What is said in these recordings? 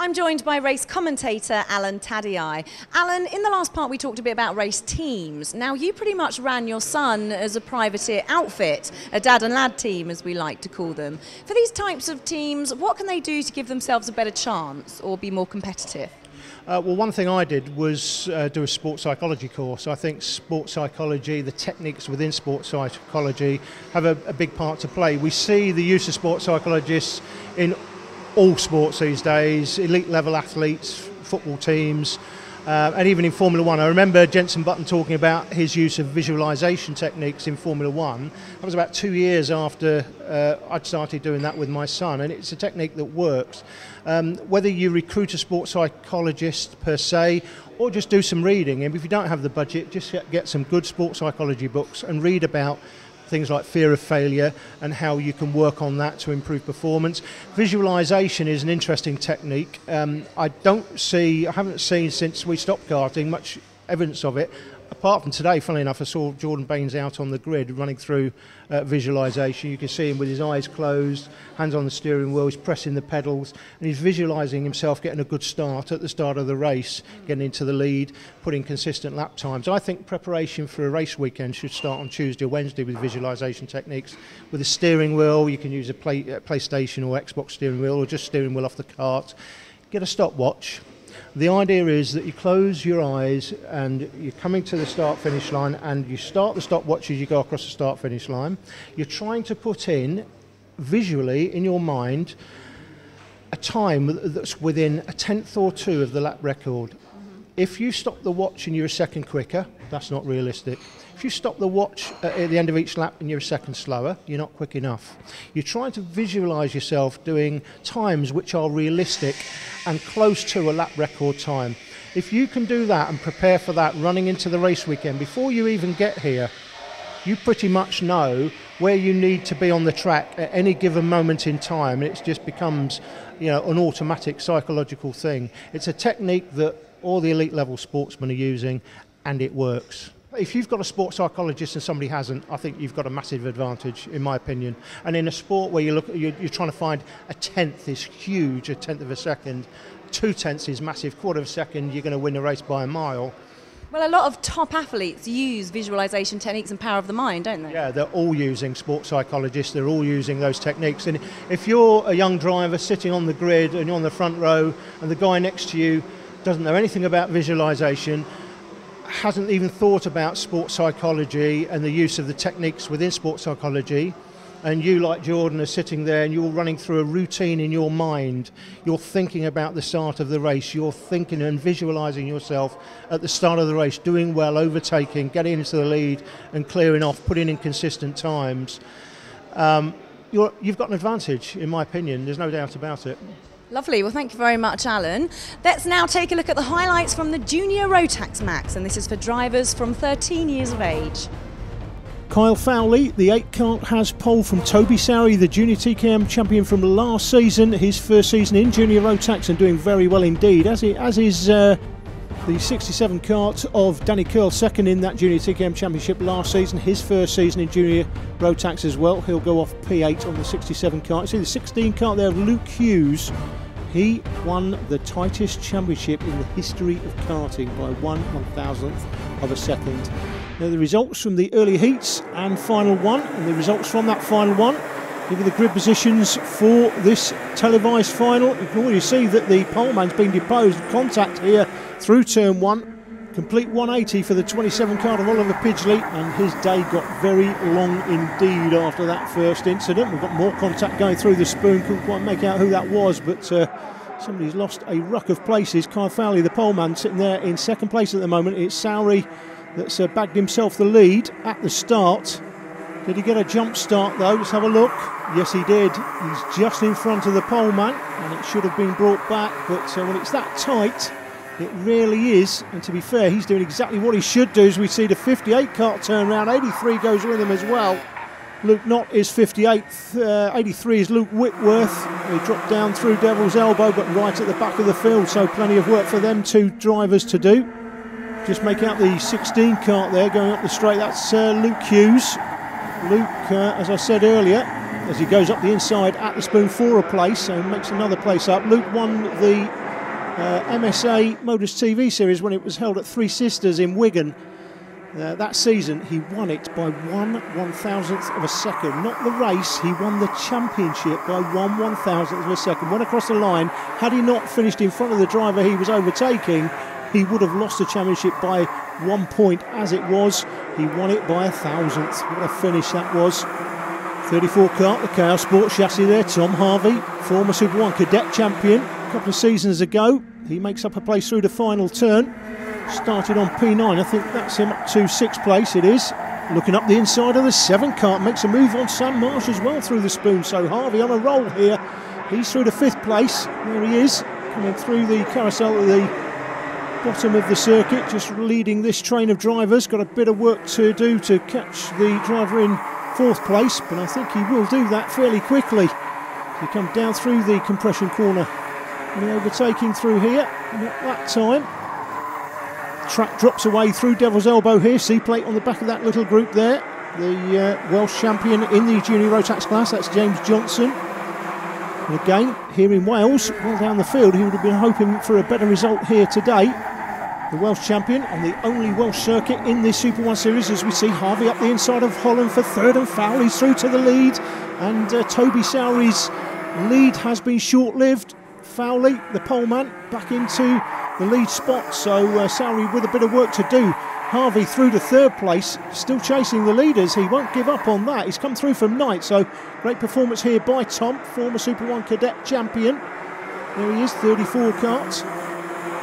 I'm joined by race commentator Alan Tadei. Alan, in the last part we talked a bit about race teams. Now you pretty much ran your son as a privateer outfit, a dad and lad team as we like to call them. For these types of teams, what can they do to give themselves a better chance or be more competitive? Well, one thing I did was do a sports psychology course. I think sports psychology, the techniques within sports psychology have a big part to play. We see the use of sports psychologists in all sports these days, elite level athletes, football teams, and even in Formula One. I remember Jenson Button talking about his use of visualisation techniques in Formula One. That was about 2 years after I'd started doing that with my son, and it's a technique that works. Whether you recruit a sports psychologist per se, or just do some reading, and if you don't have the budget, just get some good sports psychology books and read about things like fear of failure and how you can work on that to improve performance. Visualisation is an interesting technique. I haven't seen since we stopped karting much evidence of it. Apart from today, funnily enough, I saw Jordan Baines out on the grid running through visualisation. You can see him with his eyes closed, hands on the steering wheel, he's pressing the pedals, and he's visualising himself getting a good start at the start of the race, getting into the lead, putting consistent lap times. I think preparation for a race weekend should start on Tuesday or Wednesday with visualisation techniques. With a steering wheel, you can use a PlayStation or Xbox steering wheel, or just steering wheel off the cart. Get a stopwatch. The idea is that you close your eyes and you're coming to the start-finish line, and you start the stopwatch as you go across the start-finish line. You're trying to put in, visually, in your mind, a time that's within a tenth or two of the lap record. If you stop the watch and you're a second quicker, that's not realistic. If you stop the watch at the end of each lap and you're a second slower, you're not quick enough. You're trying to visualise yourself doing times which are realistic and close to a lap record time. If you can do that and prepare for that running into the race weekend, before you even get here, you pretty much know where you need to be on the track at any given moment in time, and it just becomes, an automatic psychological thing. It's a technique that all the elite level sportsmen are using, and it works. If you've got a sports psychologist and somebody hasn't, I think you've got a massive advantage, in my opinion. And in a sport where you're trying to find a tenth is huge, a tenth of a second. 2 tenths is massive, quarter of a second, you're going to win a race by a mile. Well, a lot of top athletes use visualisation techniques and power of the mind, don't they? Yeah, they're all using sports psychologists, they're all using those techniques. And if you're a young driver sitting on the grid and you're on the front row and the guy next to you doesn't know anything about visualisation, hasn't even thought about sports psychology and the use of the techniques within sports psychology, and you, like Jordan, are sitting there and you're running through a routine in your mind, you're thinking about the start of the race, you're thinking and visualising yourself at the start of the race, doing well, overtaking, getting into the lead and clearing off, putting in consistent times, you've got an advantage, in my opinion, there's no doubt about it. Lovely, well thank you very much Alan. Let's now take a look at the highlights from the Junior Rotax Max, and this is for drivers from 13 years of age. Kyle Fowley, the 8 kart, has pole from Toby Sowry, the Junior TKM champion from last season, his first season in Junior Rotax, and doing very well indeed, as is the 67 kart of Danny Curl, second in that Junior TKM Championship last season, his first season in Junior Rotax as well. He'll go off P8 on the 67 kart. You see the 16 kart there of Luke Hughes. He won the tightest championship in the history of karting by 1/1000th of a second. Now the results from the early heats and final one, and the results from that final one give you the grid positions for this televised final. You can already see that the poleman's been deposed. Contact here through turn 1. Complete 180 for the 27 kart of Oliver Pidgley, and his day got very long indeed after that first incident. We've got more contact going through the spoon. Couldn't quite make out who that was, but somebody's lost a ruck of places. Kyle Fowley, the poleman, sitting there in second place at the moment. It's Sowry that's bagged himself the lead at the start. Did he get a jump start though? Let's have a look. Yes, he did. He's just in front of the poleman, and it should have been brought back, but when it's that tight, it really is. And to be fair, he's doing exactly what he should do, as we see the 58 kart turn round. 83 goes with him as well. Luke Knott is 58th, 83 is Luke Whitworth. He dropped down through Devil's Elbow, but right at the back of the field, so plenty of work for them two drivers to do. Just make out the 16 kart there going up the straight. That's Luke Hughes. Luke, as I said earlier, as he goes up the inside at the spoon for a place, so makes another place up. Luke won the MSA Motors TV series when it was held at Three Sisters in Wigan. That season, he won it by 1/1000th of a second. Not the race, he won the championship by 1/1000th of a second. Went across the line. Had he not finished in front of the driver he was overtaking, he would have lost the championship by 1 point. As it was, he won it by 1/1000th. What a finish that was. 34 kart, the KR Sport chassis there. Tom Harvey, former SuperOne cadet champion a couple of seasons ago. He makes up a place through the final turn. Started on P9, I think that's him up to 6th place, it is. Looking up the inside of the 7 kart, makes a move on Sam Marsh as well through the spoon. So Harvey on a roll here. He's through to 5th place. There he is, coming through the carousel at the bottom of the circuit, just leading this train of drivers. Got a bit of work to do to catch the driver in 4th place, but I think he will do that fairly quickly. He comes down through the compression corner. And overtaking through here, not that time. Track drops away through Devil's Elbow here. C-plate on the back of that little group there. The Welsh champion in the junior Rotax class, that's James Johnson. And again, here in Wales, well down the field, he would have been hoping for a better result here today. The Welsh champion on the only Welsh circuit in this SuperOne series, as we see Harvey up the inside of Holland for 3rd, and Fowley's through to the lead. And Toby Sowry's lead has been short-lived. Fowley, the poleman, back into the lead spot, so Sowry with a bit of work to do. Harvey through to 3rd place, still chasing the leaders. He won't give up on that. He's come through from 9th, so great performance here by Tom, former SuperOne cadet champion. There he is, 34 karts,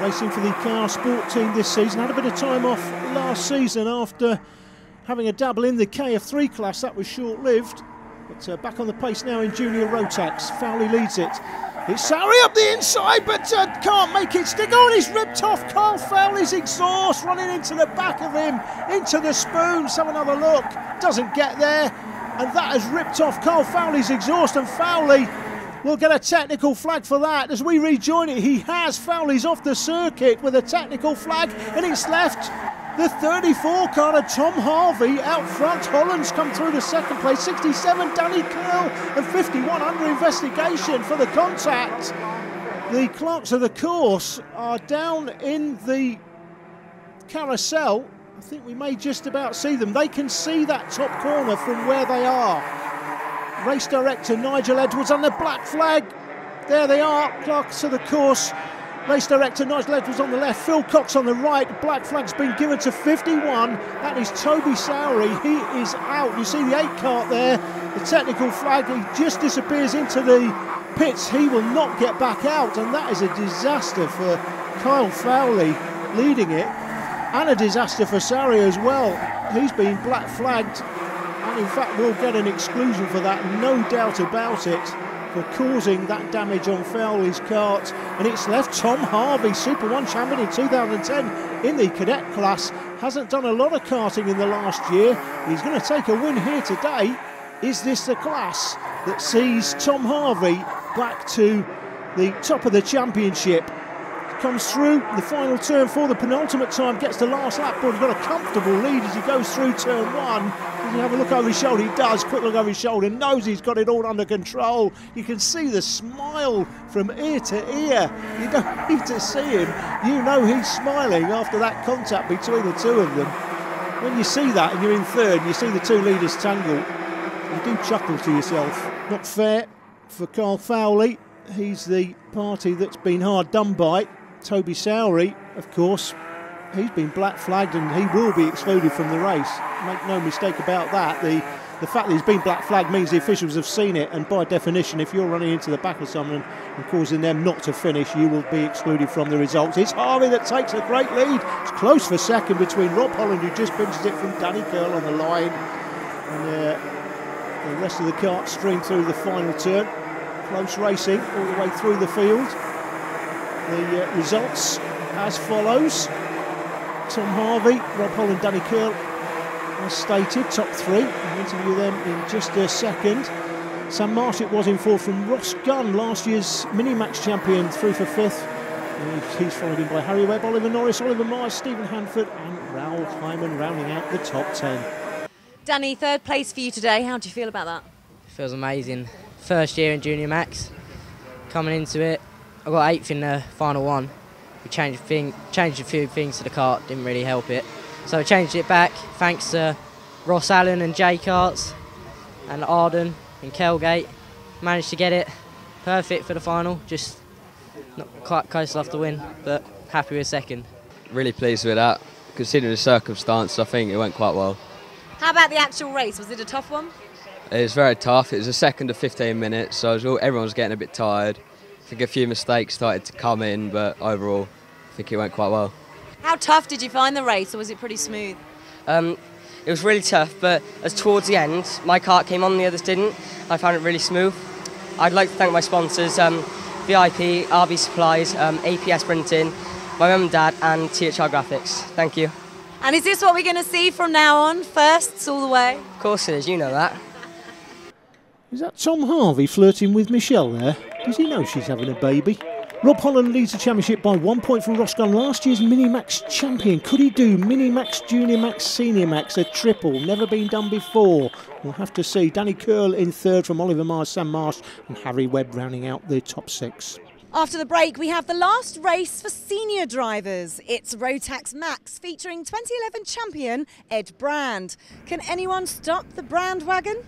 racing for the KR Sport team this season. Had a bit of time off last season after having a dabble in the KF3 class. That was short-lived, but back on the pace now in junior Rotax. Fowley leads it. It's Sowry up the inside, but can't make it stick on. He's ripped off Carl Fowley's exhaust, running into the back of him, into the spoon. Let's have another look. Doesn't get there, and that has ripped off Carl Fowley's exhaust, and Fowley will get a technical flag for that. As we rejoin it, he has. Fowley's off the circuit with a technical flag, and it's left the 34 car of Tom Harvey out front. Holland's come through to 2nd place, 67 Danny Curl, and 51 under investigation for the contact. The clerks of the course are down in the carousel. I think we may just about see them. They can see that top corner from where they are. Race director Nigel Edwards on the black flag. There they are, clerks of the course. Race director Nigel Edwards on the left, Phil Cox on the right. Black flag's been given to 51. That is Toby Sowry. He is out. You see the 8 kart there, the technical flag. He just disappears into the pits. He will not get back out, and that is a disaster for Kyle Fowley leading it, and a disaster for Sowry as well. He's been black flagged, and in fact will get an exclusion for that, no doubt about it, for causing that damage on Fowley's kart. And it's left Tom Harvey, SuperOne champion in 2010 in the cadet class. Hasn't done a lot of karting in the last year. He's going to take a win here today. Is this the class that sees Tom Harvey back to the top of the championship? Comes through the final turn for the penultimate time, gets the last lap, but he's got a comfortable lead as he goes through turn 1. Does he have a look over his shoulder? He does. Quick look over his shoulder, knows he's got it all under control. You can see the smile from ear to ear. You don't need to see him. You know he's smiling after that contact between the two of them. When you see that and you're in 3rd, and you see the 2 leaders tangle, you do chuckle to yourself. Not fair for Carl Fowley. He's the party that's been hard done by. Toby Sowry, of course, he's been black flagged and he will be excluded from the race. Make no mistake about that. The fact that he's been black flagged means the officials have seen it, and by definition, if you're running into the back of someone and causing them not to finish, you will be excluded from the results. It's Harvey that takes a great lead. It's close for 2nd between Rob Holland, who just pinches it from Danny Curl on the line, and the rest of the kart stream through the final turn. Close racing all the way through the field. The results as follows. Tom Harvey, Rob Holland, Danny Curl, as stated, top 3. I'll interview them in just a second. Sam Marsh it was in 4th from Ross Gunn, last year's mini-max champion, through for 5th. He's followed in by Harry Webb, Oliver Norris, Oliver Mars, Stephen Hanford and Raoul Hyman rounding out the top 10. Danny, 3rd place for you today. How do you feel about that? Feels amazing. First year in Junior Max. Coming into it, I got 8th in the final one. we changed a few things to the kart, didn't really help it. So we changed it back thanks to Ross Allen and J Karts and Arden and Kelgate. Managed to get it perfect for the final, just not quite close enough to win, but happy with second. Really pleased with that. Considering the circumstances, I think it went quite well. How about the actual race? Was it a tough one? It was very tough. It was a second of 15 minutes, so everyone was getting a bit tired. I think a few mistakes started to come in, but overall, I think it went quite well. How tough did you find the race, or was it pretty smooth? It was really tough, but as towards the end, my kart came on, the others didn't. I found it really smooth. I'd like to thank my sponsors, VIP, RB Supplies, APS Printing, my mum and dad, and THR Graphics. Thank you. And is this what we're going to see from now on? Firsts all the way? Of course it is, you know that. Is that Tom Harvey flirting with Michelle there? Does he know she's having a baby? Rob Holland leads the championship by 1 point from Ross Gunn, last year's Mini-Max champion. Could he do Mini-Max, Junior Max, Senior Max, a triple? Never been done before. We'll have to see. Danny Curl in third from Oliver Mars, Sam Marsh and Harry Webb rounding out the top 6. After the break, we have the last race for senior drivers. It's Rotax Max featuring 2011 champion Ed Brand. Can anyone stop the Brand wagon?